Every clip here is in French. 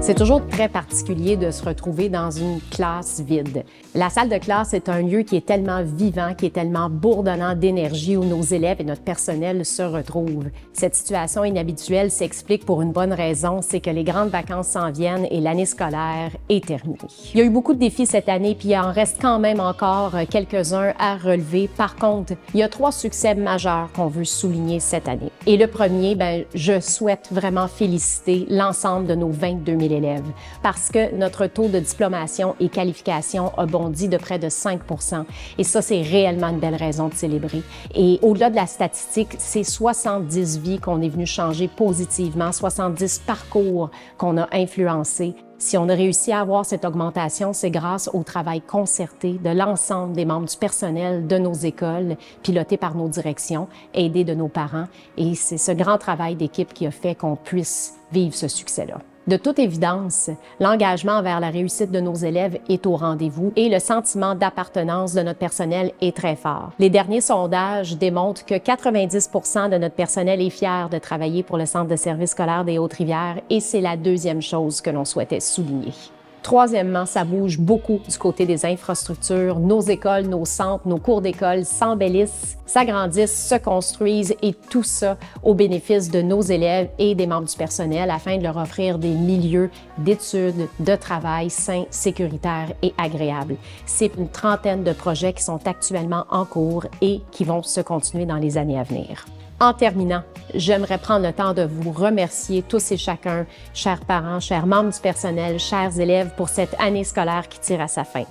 C'est toujours très particulier de se retrouver dans une classe vide. La salle de classe est un lieu qui est tellement vivant, qui est tellement bourdonnant d'énergie où nos élèves et notre personnel se retrouvent. Cette situation inhabituelle s'explique pour une bonne raison, c'est que les grandes vacances s'en viennent et l'année scolaire est terminée. Il y a eu beaucoup de défis cette année, puis il en reste quand même encore quelques-uns à relever. Par contre, il y a 3 succès majeurs qu'on veut souligner cette année. Et le premier, je souhaite vraiment féliciter l'ensemble de nos 22 000 élèves parce que notre taux de diplomation et qualification a bondi de près de 5 %. Et ça, c'est réellement une belle raison de célébrer. Et au-delà de la statistique, c'est 70 vies qu'on est venu changer positivement, 70 parcours qu'on a influencés. Si on a réussi à avoir cette augmentation, c'est grâce au travail concerté de l'ensemble des membres du personnel de nos écoles, piloté par nos directions, aidés de nos parents. Et c'est ce grand travail d'équipe qui a fait qu'on puisse vivre ce succès-là. De toute évidence, l'engagement envers la réussite de nos élèves est au rendez-vous et le sentiment d'appartenance de notre personnel est très fort. Les derniers sondages démontrent que 90 % de notre personnel est fier de travailler pour le Centre de services scolaires des Hautes-Rivières et c'est la deuxième chose que l'on souhaitait souligner. Troisièmement, ça bouge beaucoup du côté des infrastructures. Nos écoles, nos centres, nos cours d'école s'embellissent, s'agrandissent, se construisent et tout ça au bénéfice de nos élèves et des membres du personnel afin de leur offrir des milieux d'études, de travail sains, sécuritaires et agréables. C'est une trentaine de projets qui sont actuellement en cours et qui vont se continuer dans les années à venir. En terminant, j'aimerais prendre le temps de vous remercier tous et chacun, chers parents, chers membres du personnel, chers élèves, pour cette année scolaire qui tire à sa fin.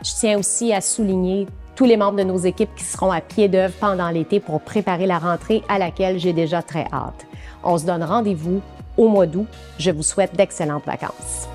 Je tiens aussi à souligner tous les membres de nos équipes qui seront à pied d'œuvre pendant l'été pour préparer la rentrée à laquelle j'ai déjà très hâte. On se donne rendez-vous au mois d'août. Je vous souhaite d'excellentes vacances.